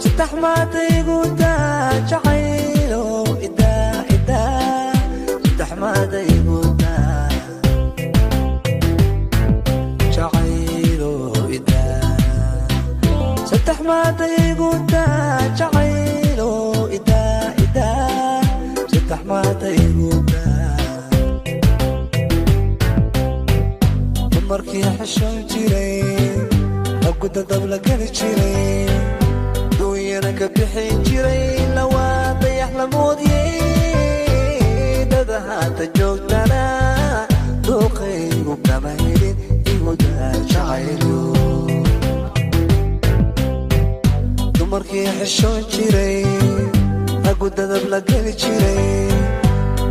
ستحمد يقودا جعيلو إدا إدا ستحمد يقودا جعيلو إدا ستحمد يقودا جعيلو إدا إدا ستحمد يقودا مركي حشو جيري أقود دبلة كان جيري دوينا كبحين جيري لو ضيح لمودي ددها تجوتنا دوقي وكمهيرين يقودا جعيلو مركي حشو جيري أقود دبلة كان جيري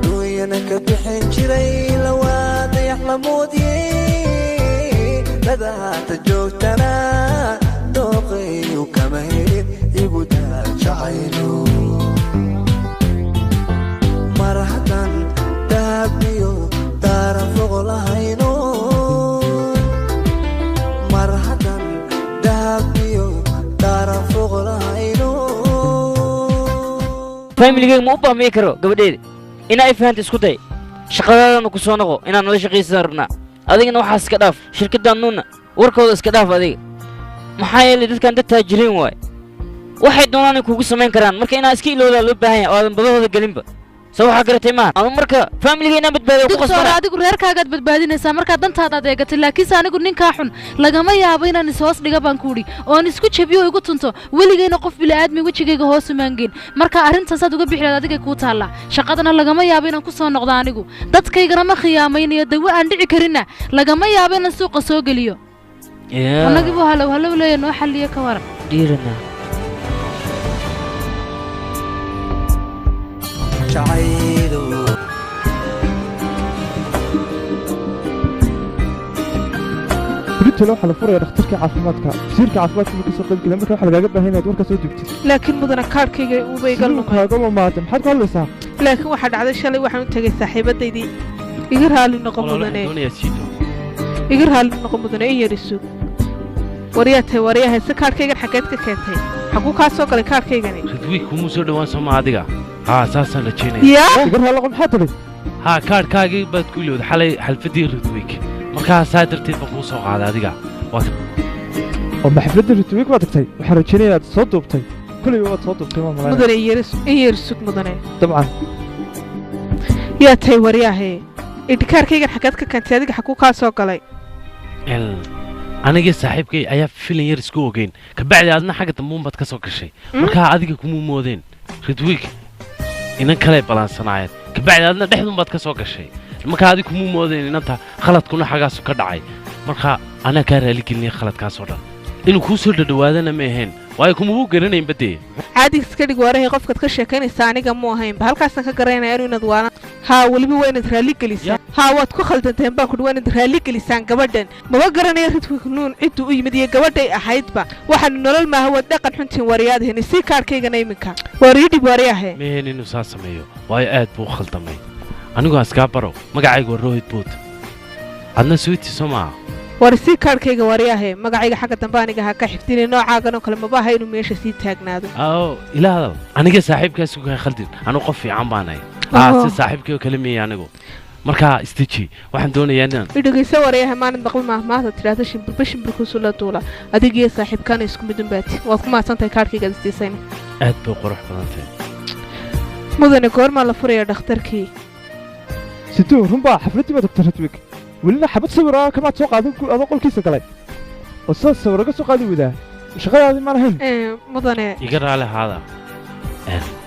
دوينا كبحين جيري لو ضيح لمودي بدها تجوتنا دوقي وكمهيرين يقودا جعيلو مرحبا دابيو دار فوق لهينو مرحبا دابيو دار فوق لهينو فاميليغي مو باهمي كرو gabadheedi inay fahanto isku day shaqadaadana ku soo noqo inaan nala shaqaysan rabnaa adigana waxa iska dhaaf shirkadaanuna warkooda iska dhaaf adiga maxaa yeelay dadkan dad taajiriin waay waxay doonaan kuugu sameyn karaan marka inaa iska ilowdaa loo baahan yahay oo aadan badahooda gelinba soo waxa garatay maan ama marka family-ga inaan badbaado ku qasbana adigu reerkaagaad badbaadinaysaa marka dantaada adeegatay laakiin anigu ninka xun lagama yaabo inaan is hoos dhiga baan kuudi oo aan isku jabiyo igu tunto weligeena qof bilaaadmi wajigayga hoos umaangeen marka arrintaas aad uga bixiraad adiga ku taala shaqadana lagama yaabo inaan ku soo noqdo anigu dadkaygana ma khiyaamaynayo dawo aan dhici karina lagama yaabo inaan suuqa soo geliyo anagi buu halow leeyahay noo xalliyo ka waran dhiirana جعيلو بريت لو حلا فوري دكتورك عافمادka wasiirka caafimaadka ku soo qeybgalay marka waxa lagaaga baahan yahay warka soo dibtay laakiin mudana kaarkayga uu bay gal noqday kaaga ma maatan maxaad ku hadlaysaa laakiin waxa dhacday shalay waxaan u tagay saaxiibadaydii iga raali noqon mudane iga raali noqon mudane yarisu wariyaha si kaarkaygan xageed ka keentay xaqu ka soo galay kaarkaygani ridwi kumu soo dhawaan Soomaa adiga saasan la jeenay iga raali noqon maxaad tahay kaarkaagii baad ku ilowday xalay xalfadii ridwiik marka saadirtay baa ku soo qaaday adiga oo maxfadda ridwiik baad tagtay waxaan rajaynayaa inaad soo duubtay kulli waad soo duubtay ma malayn mudane yarisu mudane dabcan yaa tay wariyaha idkaarkaygan xageed ka keentay adiga xaqu ka soo galay aniga saaxiibkay ayaa filan yar isku ogeyn ka bacdi aadna xagga dambuun baad ka soo gashay marka adiga kuma moodeen ridwiik inan kale balaansanaayeen ka bacdi aadna dhexdun baad ka soo gashay marka adiga kuma moodeen inanta khaladkuna xagaas ka dhacay marka ana ka raali gelinay khaladkaas oo dhan inuu ku soo dhadhawaadana ma ahayn waayo kuma uu garanayn badee caadi iska dhig warahay qofkaad ka sheekaynaysa aniga ma ahayn halkaas ka garanaya inaad waana waliba waa inaad raali gelisaan waad ku khaldanteen baa ku dhawaan inaad raali gelisaan gabadhan maba garanaya ridwiik nuun ciddu u yimid iyo gabadhay ahaydba waxaan nolol maaha wad dhaqan xuntiin wariyaadaheen si kaarkaygana iminka wariidhib wariyahe meen inuu saa sameeyo waayo aad buu khaldamay anigu askaa baro magacaygu waa rohid boot adna suuti Soomaa warsi kaarkayga wariyahe magacayga xagga dambe aniga ha ka xifdinay noocaagan oo kale maba haynu meesha sii taagnaado ilaa aniga saaxiibkaas ku khaldin anu qof fiican baanay si saaxiibkay kale meeyay anigu marka istaji waxaan doonayaa inaan idagaysa wariyahe maanad maqal maahmaada tiraahdo shimbir ku soo la duula adiga saaxiibkan isku midun baati waad ku maasantahay kaarkayga istiisay aad buu qurux badan tahay mudane goorma la furayo dhakhtarkii sidoo runba xafladii ma doctor ridwiik ولنا حبت صورة كما توقع هذا قول كيس قلي وصل صورة قصو قادي وذا شغال هذه ما رهين مضنة يقرأ على هذا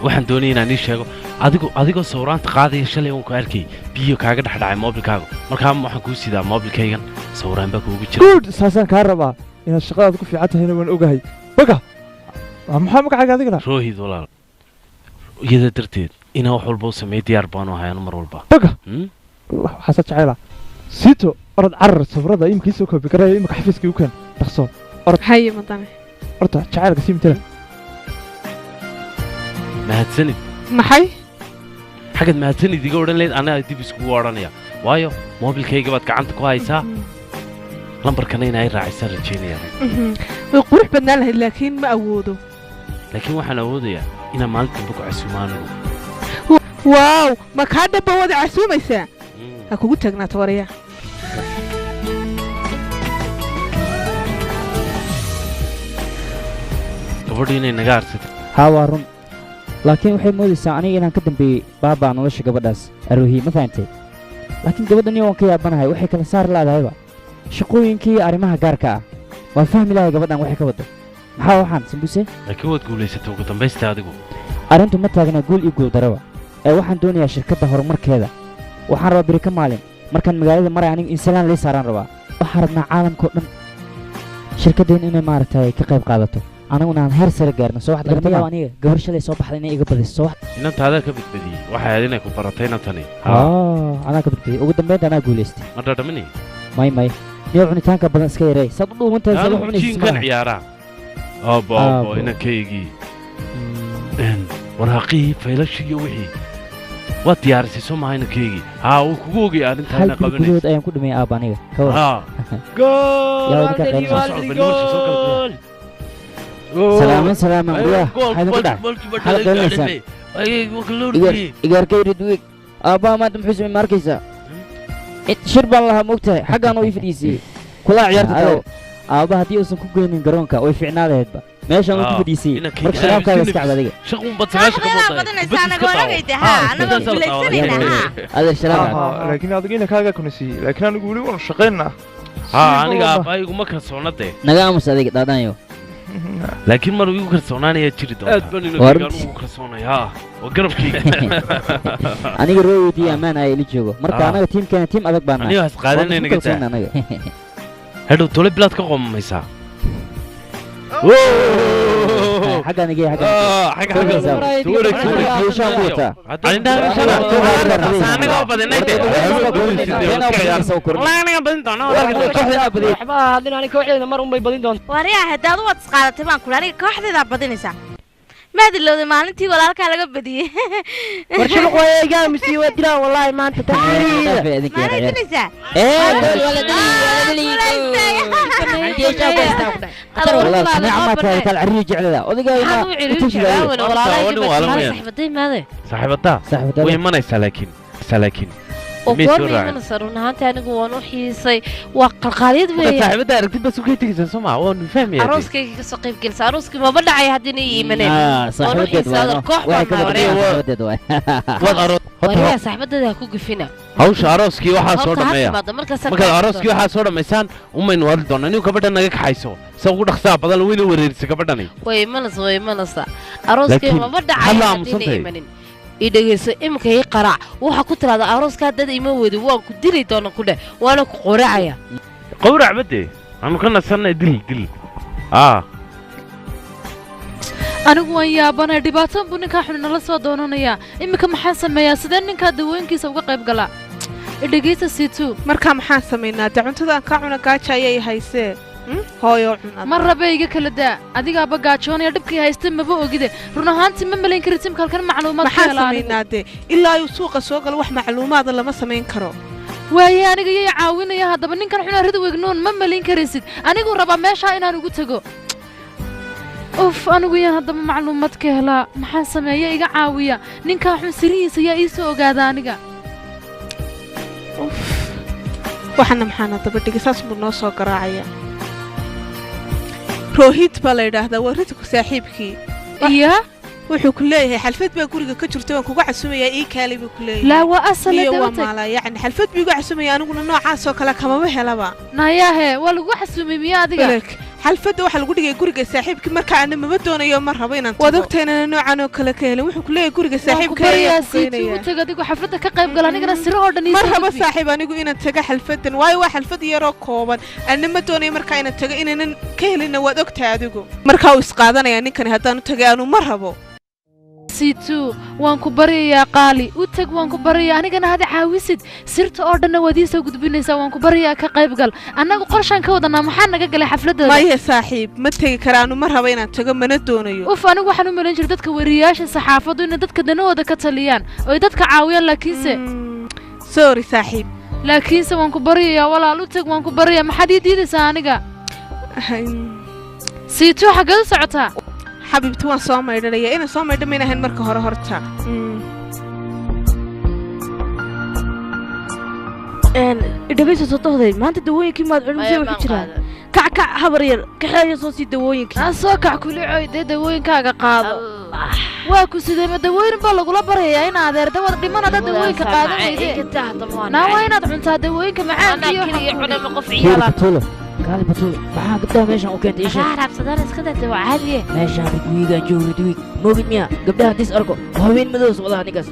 waxaan doonaynaa inaan sheego adigoo sawiraanta qaadaya shalay waan ku arkay biyo kaaga dhaxdhacay mobilkaaga markaa waxaan kuu sidaa mobilkaygan sawiraan baa kuugu jira good saasaan kaa rabaa inaad shaqadaada ku fiican tahayna waan ogahay baga maxaa magacaaga adigana rohid walaal iyada darteed inaan wax walba u sameeyo diyaar baan u ahay anu mar walba baga waxaasa jecela sito orod carar sawirada imikii soo koobi karaya imika xafiiskii u keen dhaqso orod haye madame orta jacaylka sii mitala mahadsanid maxay xagad mahadsanid iga odhan leed anaa dib iskugu odhanaya waayo mobilkayga baad gacanta ku haysaa lambarkana inay raacisaa rajaynaya way qurux badnaan lahayd laakiin ma awoodo laakiin waxaan awoodayaa inaan maalin dambe ku casuumaano waaw ma kaa dhaba wada casuumaysaa ha kugu taagnaato waraya gabadhi inay naga arsatay haa waa run laakiin waxay moodaysaa aniga inaan ka dambeeyey baabaa nolosha gabadhaas aruuhi ma fahantay laakiin gabadhaniyo waan ka yaabanahay waxay kala saari laadahayba shaqooyinkii iyo arrimaha gaarka ah waan fahmi lahay gabadhan waxay ka waddo maxaa waxaan sambuse laakiin waad guulaysatay ugu dambaysta adigu arrintu ma taagna guul iyo guuldaraba ee waxaan doonayaa shirkadda horumarkeeda waxaan rabaa beri ka maalin markaan magaalada maray aniga insalaan lii saaraan rabaa waxaan rabnaa caalamkao dhan shirkaddeen inay maaragtay ka qayb qaadato anaguna aan heer sare gaarno soo waxaad gartay aniga gabar shalay soo baxday inay iga badiso soo inanta adaa ka badbadiyey waxay ahayd inay ku baratay inantani anaa ka badbadiyey ugu dambaynta anaa guulaystay ma dhadhamini may niyo cunitaanka badan iska yarey saad u dhuumantahay saad wax jiinkan ciyaaraa abo inankaygii waraaqihii faylashii iyo wixii waad diyaarisay soo maha inankaygii haa wuu kugu ogay arrintaa ina qabanaysa gudood ayaan ku dhimay aaba aniga ka war salaaman guryaha xaydan ku dhac xalad doonaysaan igaarkay ridwig aabbaha maanta muxuu samay ma arkaysaa shir baan lahaa moogtahay xaggaan oo ii fadhiisiyey kulaa ciyaarta tawo aabba haddii uusan ku geynin garoonka way ficnaa lahaydba meeshaan uu ku fadhiisiyey marka sharaabkaaga iska cad adiga shaqun bad sagaasha ka adeer sharaab laakiin adiga ina kaaga kuna siiyey laakiin anigu weli waanu shaqaynaa haa aniga aabbahayigu ma kalsoona dee naga aamus adiga dhaadhaanyo laakiin mar igu kalsoonaanayaa jiri doontaa ugu kalsoonay haa waa garabkayga aniga roo weydiiya ammaan aya ili joogo marka anaga tiimkeena tiim adag baan aniga has qaadanay naga taa hadhow tole bilaad ka qomamaysaa xaggaan igey waryaa hadaad waad isqaadatay baan kuli aniga kooxdeedaa badinaysaa maadilowday maalintii walaalkaa laga badiyey warshuluq waa eegaamisi waa diraan wallaahi maanta saaxiibadaa way imanaysaa laakiin run ahaantii anigu waan u xiisay waa qalqaaliyad weeye saaxiibada aragtid bas ukay tegaysaa soo maa waanu fahmaya arooskayga kasoo qayb gelisa arooskii maba dhacay haddina ii imaneen waan u xiisay koox baan saaxiibadeeda ha ku gufina hawsha arooskii waxaa soo dhameeya markaad arooskii waxaa soo dhammaysaan umaynu wadi doonaa inuu gabadha naga kaxayso se ugu dhaqsaa badan wayna wareerisa gabadhani way imanaysa arooskii maba dhacay haddina imanin idhegeyso imika ii qaraac waxa ku tiraada arooskaa dad ima wadi waan ku dili doona ku dheh waana ku qoracaya qowrac badee aanu ka nasannay dil anigu waan yaabanay dhibaato buu ninkaa xun nala soo doonanayaa imika maxaan sameeyaa sidee ninkaa dawooyinkiisa uga qayb galaa idhegeysa c2 markaa maxaan samaynaa dee cuntadaan kaa cuna gaaja ayay haysee hooyo cunad mar raba iga kala daa adigaaba gaajoonaya dhibkii haysta maba ogide run ahaantii ma malayn karid simka halkan macluumaad maxaan samaynaa dee ilaa ayuu suuqa soo galo wax macluumaada lama samayn karo waaye aniga yay caawinaya haddaba ninkan xuna ridwig nuun ma malayn karaysid anigu rabaa meeshaa inaan ugu tago uf anigu yaan haddaba macluumaad ka helaa maxaan sameeya iga caawiya ninkaa xun sirihiisa yaa ii soo ogaada aniga waxana maxaan haddaba dhigi saas buu noo soo garaacaya rohid baa la yidhaahdaa waa ridku saaxiibkii iya wuxuu ku leeyahay xalfad baa guriga ka jirta waan kuga casumayaa ii kaalay buu ku leeyahay laa waa asale waa maala yacni xalfad buu igu casumaya aniguna noocaasoo kale kamaba helaba nayaahe waa lagu xasumay miya adiga xalfadda waxaa lagu dhigay guriga saaxiibkii marka ana maba doonayo ma rabo inaan waad ogtahay inana noocan oo kale ka helin wuxuu ku leeyahay guriga saaxiibka tag adigu xafladda ka qayb gala anigana sirahoo dhan mar rabo saaxiib anigu inaan taga xalfaddan waayo waa xalfad yaroo kooban ana ma doonayo markaa inaan tago inaanan ka helinna waad ogtahay adigu markaa uu isqaadanayaa ninkani haddaanu tagay aanu ma rabo c2 waan ku baryayaa qaali u tag waan ku baryayaa anigana hada caawisid sirta oo dhanna waad ii soo gudbinaysaa waan ku baryayaa ka qayb gal annagu qorshaan ka wadanaa maxaa naga galay xafladooda maya saaxiib ma tegi karaanu ma rabo inaan tago mana doonayo uf anigu waxaan u malayn jiray dadka wariyayaasha saxaafaddu inay dadka danahooda ka taliyaan oo ay dadka caawiyaan laakiinse sorry saaxiib laakiinse waan ku baryayaa walaal u tag waan ku baryayaa maxaad ii diidaysaa aniga c2 xaggeed u socotaa xabiibti waan soo maydhanaya inaan soo maydha mayna ahayn marka hore horta dhagayso sodohday maanta dawooyinkii maad culimsay waxu jiraan kac habar yar kaxeeya soo sii dawooyinkii aan soo kac kulicoy dee dawooyinkaaga qaado waa ku sidee ma dawooyin baa lagula baryayaa in adeer dawada dhiman hadda dawooyinka qaadan weyde naa waa inaad cuntaa dawooyinka macaanka iyo batuulo kaali batuulo maxaa gabdhaha meeshaan u keentay isha rabsadaan iska dada waa caadiye meeshaan ridwiigaan joogo ridwiig moogid miya gabdhaha dis arko waa haween madow socdaa ninkaas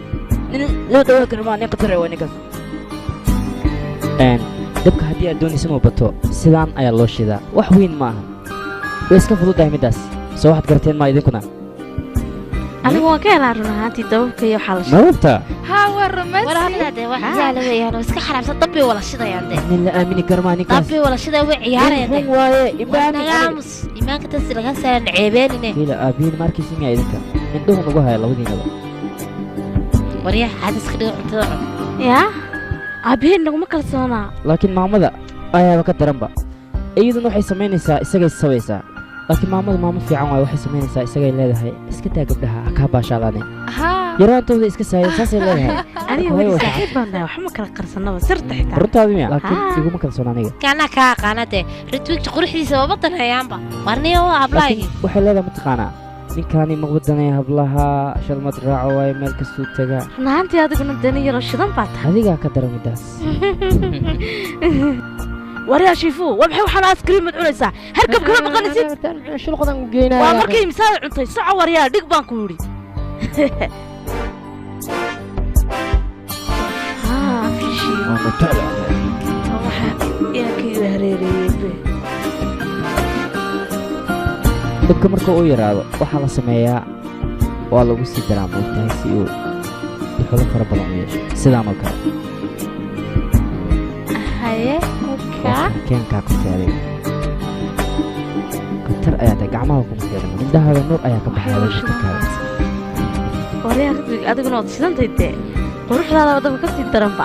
nin loo dhawaa kara maa nin khatare waa ninkaas dabka haddii aad doonaysa inuu bato sidaan ayaa loo shidaa wax weyn ma aha way iska fududahay middaas soo waxaad garateen maa idinkuna anigu waan ka helaa run ahaantii dababka iyo waxaa la shiday nababta haa waa rumaysi warahadade wax yaala weeyaan oo iska xaraabsan dabbay wala shidayaan de nin la aamini karmaa ninkaas dabbay wala shiday way ciyaarayaan de waaye nagaamus imaanka tas laga saaran ceebeenine fiila aabiin markiisi miyaa idinka indhuhu nagu haya labadiinaba waryaa xaadiska dhigo cuntada cun yaa aabiheen naguma kalsoonaa laakiin maamada ayaaba ka daranba iyaduna waxay samaynaysaa isagay sabaysaa laakiin maamadu maamo fiican waaye waxay samaynaysaa isagay leedahay iska daa gabdhaha kaa baashaalaane yaraantooda iska saayeen saasay leedahay aniga weli saaxiib baan nahay waxma kala qarsanaba sirta xitaa runtaadu miya laakiin iguma kalsoon aniga kana kaa qaanade ritwigta quruxdiisa waa badan hayaanba warniyo waa hablaaygi waxay leedahay mataqaanaa ninkaani maqbadanaya hablaha shalmad raaco waaye meel kastuu tagaa runaantii adiguna dani yaro shidan baa tahay adigaa ka dara middaas waryaa shiifu waa maxay waxaan askriim mad cunaysaa hargab kala maqanaysid shulqadan u geynaa waa markay imsaada cuntay soco waryaa dhig baan ku yidhi dabka marka uu yaraado waxaa la sameeyaa waa lagu sii daraa moogtahay si uu dhuxulo fara badan u yeesho sidaan oo kale haye keenkaa kutaaday katar ayaa tahay gacmaha kuma keedan indhahaaga nuur ayaa ka baxaya waryaa ridwig adiguna waad shidantay dee quruxdaada wadaba ka sii daranba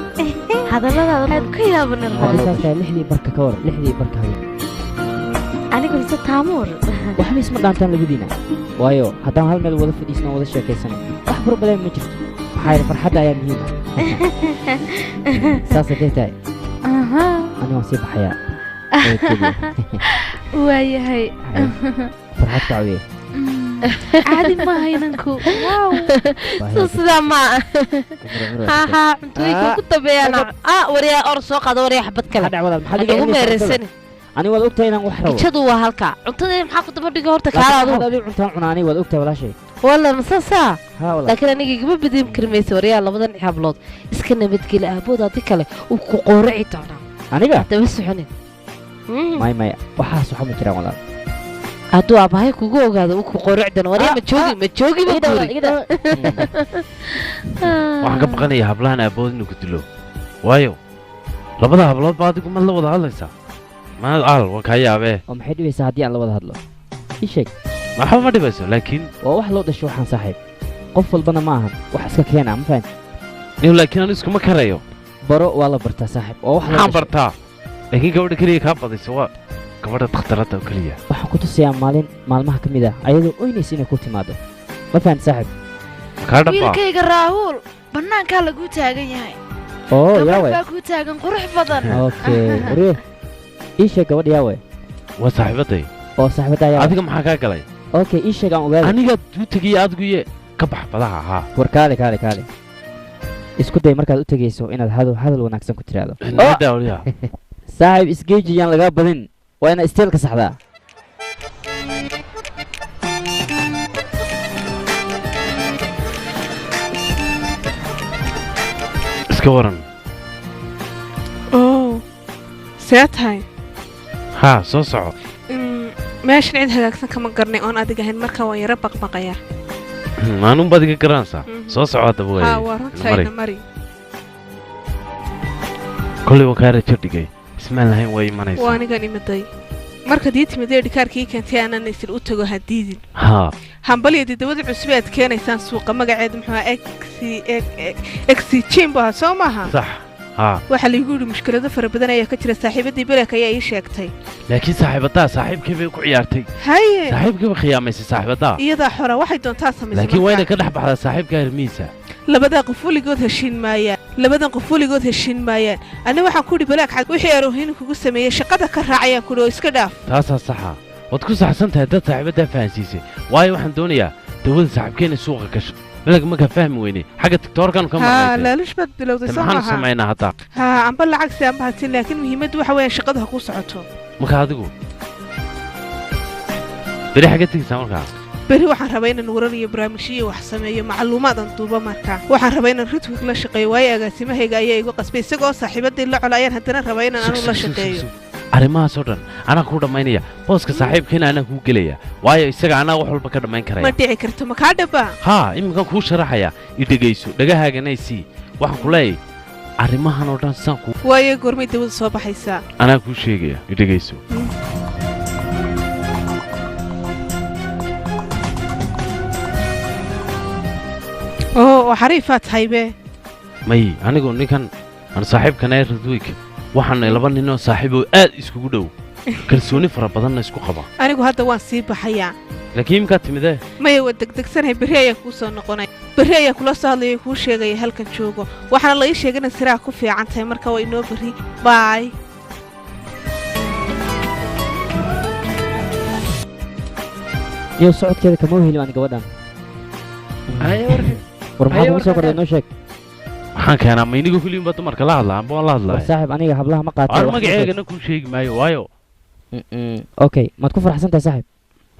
hadalladaada aad ka yaabanin raadisaasaa lixdii barka ka war lixdii barka habeen anigu hise taamuur waxba isma dhaantaan labadiina waayo haddaan hal meel wada fadhiisno wada sheekaysano wax barbaleen ma jirto maxaa yidhi farxadda ayaa muhiim ah saas haday tahay ani waan sii baxayaa waayahay farxad kacweye caadi maaha inanku sidaa maa haa cuntooyinka ku dambeeyaan waryaa or soo qaado waryaa xabad kale ugu meeraysan ani waad ogtahay inaan wax rabo jadu waa halka cuntada maxaa ku daba dhiga horta kaalaadu adigu cuntaan cunaani waad ogtahay walaashay walla masasa haa walaal laakiin aniga igama badiin karmaysa waryaa labadan xablood iska nabadgeli aabood hadii kale uu ku qooraci doonaa aniga daba soconin maya waxaas waxa ma jiraan walaal hadduu aabahay kugu ogaado uu ku qooraci doona waryaa ma joogi ma guuri waxaan ka baqanayaa hablahan aabood inuu ku dilo waayo labada hablood baa adigu mad la wada hadlaysaa maad aal waa kaa yaabee oo maxay dhibaysaa haddii aan la wada hadlo ii sheeg waxba ma dhibayso laakiin waa wax loo dhasho waxaan saaxiib qof walbana ma ahan wax iska keena ma fahan niw laakiin anu iskuma karayo baro waa la bartaa saaxiib oo wax maxaan bartaa laakiin gabadha keliya kaa badayso waa gabadha dhakhtaradda oo keliya waxaan ku tusayaa maalmaha ka mid ah ayadoo oynaysa inay ku timaado ma fahan saaxiib kaa dhabbaa wiilkayga raahuul bannaankaa laguu taagan yahay oo yaawe baa kuu taagan qurux badan okay waree ii sheeg gabadh yaawe waa saaxiibaday oo saaxiibada yaawe adiga maxaa kaa galay okay ii sheeg aan ogaado aniga u tegiye adigu ye ka bax badaha ahaa war kaale isku day markaad u tegayso inaad hadal wanaagsan ku tiraahdo dawliya saaxiib isgeeji yaan lagaa badin waa inaad isteelka saxdaa iska waran see tahay haa soo soco meeshan cid hagaagsan kama garnay oon adig ahayn markaa waan yaro baqbaqayaa maanuunbaad iga garanaysaa soo soco haddaba haa waa runtayna mari kollay waan kaa rajo dhigay ismaan lahayn waa imanaysaa waa anigan imaday markaad ii timid ee dhikaarkii keentay aanan isil u tago ha diidin haa hambalyadii dawada cusub aad keenaysaan suuqa magaceedu muxuu exijin bu ahaa soo maaha sax ها waxa la igu yiri mushkilada fara badan ayaa ka jira saaxiibadii balaak ayaa ii sheegtay laakiin saaxiibadaa saaxiibkii bay ku ciyaartay haye saaxiibkii bay khiyaamaysay saaxiibadaa iyada xora waxay doontaa samaysaa laakiin wayna ka dhex baxdaa saaxiibka hermiisa labada qof weligood heshiin maayaan ana waxaan ku yiri balaak xad wixii arohin kugu sameeyay shaqada ka raacayaan ku iska dhaaf taasaa saxa waad ku saxsan tahay dad saaxiibadaa fahansiisay waayo waxaan doonayaa dawada saaxiibkeena suuqa gasho بلغ ما كفهم ويني حاجه تكتوركن كم ها لا ليش بدلو دي صح ما سمعنا هذا ها ام بل عكس ام هاتين لكن مهمته waxa weeyaan shaqada ku socoto marka adigu bari xaga tigsan marka bari waxaan rabaa inaan warar iyo barnaamijyo wax sameeyo macluumaad duuba marka waxaan rabaa inaan ritwig la shaqeeyo way agaasimahayga ayaa igu qasbay isagoo saaxiibadii la colayaan haddana rabaa inaan anu la shaqeeyo arrimahaas oo dhan anaa ku dhamaynaya booska saaxiibkeena anaa ku gelaya waayo isaga anaa wax walba ka dhamayn karaya ma dhici karto ma kaa dhaba haa iminkan kuu sharaxaya i dhegayso dhagahaagana sii waxaan ku leeyahay arrimahan oo dhan saan ku waayo goormay dawada soo baxaysaa anaa kuu sheegaya i dhegayso oo xariifaad haybe may anigu ninkan aan saaxiibkana Ridwig waxaan laba nin oo saaxiib oo aad iskugu dhow kalsooni fara badan isku qaba anigu hadda waan sii baxayaa laakiin ka timide may wad degdegsanahay bari ayaa ku soo noqonay bari ayaa kula soo hadlay ku sheegay halkan joogo waxaan la ii sheegay in siraa ku fiican tahay marka way inoo bari bye iyo socodkeeda kama heli aan gabadhan war maxaa soo kordhay noo sheeg waxaan keenaa mayniga kuliin baa dumarka la hadlaa amba la hadlaa saaxiib aniga hablaha ma qaato wax magaceegana ku sheegi maayo waayo okay maad ku faraxsan tahay saaxiib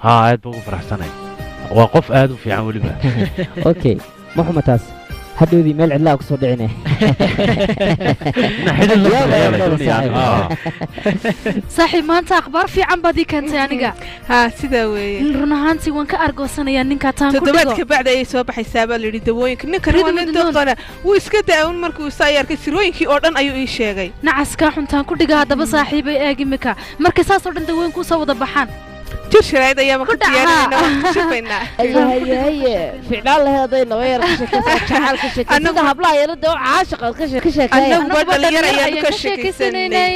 haa aad baan ku faraxsanay waa qof aad u fiican weliba okay ma xuma taas hadhoodii meel cidlaa ku soo dhicine saaxiib maanta akhbaar fiican baad ii keentay aniga haa sidaa weeye run ahaantii waan ka argoosanayaa ninkaa taan ku dhigo toddobaadka bacda ayay soo baxaysaa baa layidhi dawooyinka ninkan waa nin doqona wuu iska daawun markuu isaa arkay sirooyinkii oo dhan ayuu ii sheegay nacaskaa xuntaan ku dhiga haddaba saaxiibay eeg imika markay saas oo dhan dawooyinku usoo wada baxaan jir sharayd ayaa ma ku diyaarinaynaa haye ficnaan lahayd aday naba yar ka sheekaysa sida hablaha yarada oo caashaqad ka sheekaysa annagu dhalinyar ayaan ka sheekaysanay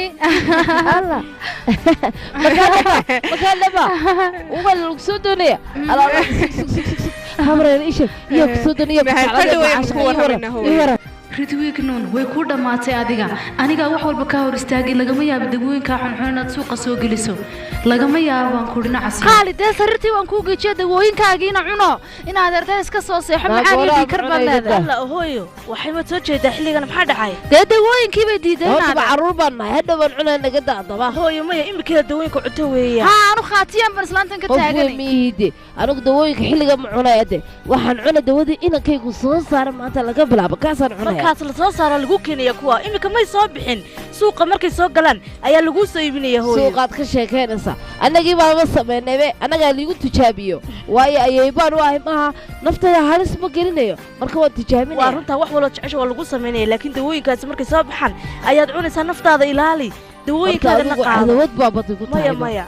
alla makaalaba uga lagu soo doonaya habreen isha iyo soo doonaya ridwig nuun way ku dhamaatay aniga wax walba ka hor istaagay lagama yaabo dawooyinka xunxun inaad suuqa soo geliso lagama yaabo aan ku dhinacaas khaalidee sariirtii waan kuu geejiya dawooyinkaagiina cuno inaad arday iska soo seexo maxaa idii karbalada alla hooyo waxay ma soo jeedaa xilligan maxaa dhacay dee dawooyinkii bay diideen inaad caruur baan nahay hadda waan cunaa naga daadaba hooyo maya imikada dawooyinka cunto weeya haa anu khaatiyaan baan islaantan ka taaganay miide anigu dawooyinka xilliga ma cunay ade waxaan cuna dawadii inankaygu soo saara maanta laga bilaabo kaasaan cunaya markaas la soo saara lagu keenaya kuwa imika may soo bixin suuqa markay soo galaan ayaa lagu soo iibinaya hooyo suuqaad ka sheekaynaysa annagii baaba samaynaybe annagaa liigu tijaabiyo waayo ayay baan u ahay maaha naftada halis ma gelinayo marka waan tijaabinaya waa runtaa wax waloo jecesha waa lagu samaynaya laakiin dawooyinkaasi markay soo baxaan ayaad cunaysaa naftaada ilaali dawooyinkaadana qaado cadawad baa badi ku tahay maya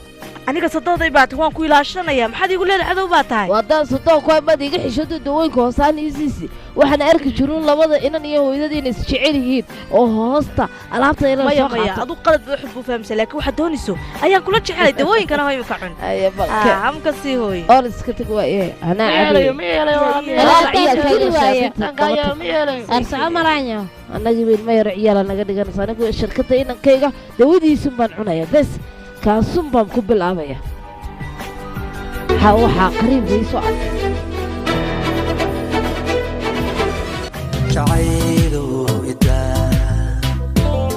aniga sadooday baad waan ku ilaashanaya maxaad igu leedahay cadow baad tahay waadaan sadoo ku baad iga xishado dawooyinka hoosaan iisiisi waxaan arki jirin labada inan iyo hooyadadiina is jecel yihiin oo hoosta alaabta inay soo qaato maya adu qalad buu xubbu fahamsan laakiin waxa doonayso ayaan kula jecelay dawooyinkana hooyo ka cun amka sii hooyo oo iska tag waaye ana cabiyo ma yeelayo arsaca maraanyo annagii bay ma yar ciyaala naga dhiganaysa anigu shirkadda inankayga dawadiisun baan cunaya bes kaasun baan ku bilaabaya waxaa qariib wayso jacaylo idaa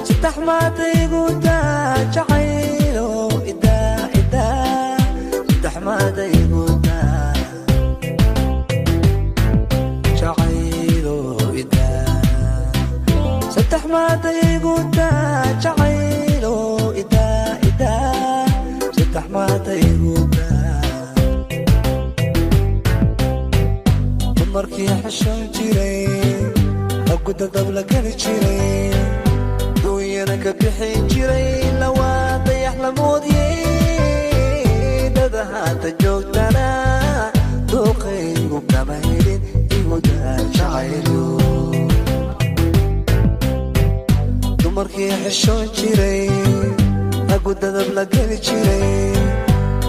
saddex maadaygu daa jacaylo idaa saddex maadaygu daa jacaylo idaa saddex maadaygu daa jacaylo dumarkii xishoon jiray aguda dabla geli jiray duunyana ka bixin jiray lawaa dayax la moodiyey dada haata joogtana dooqaygu kama helin igu daa jacaylo dumarkii xishoon jiray raggu dadab la geli jiray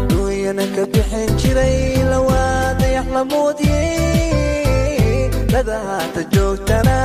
duunyana ka bixin jiray lawaa dayax la moodiyey dada haata joogtana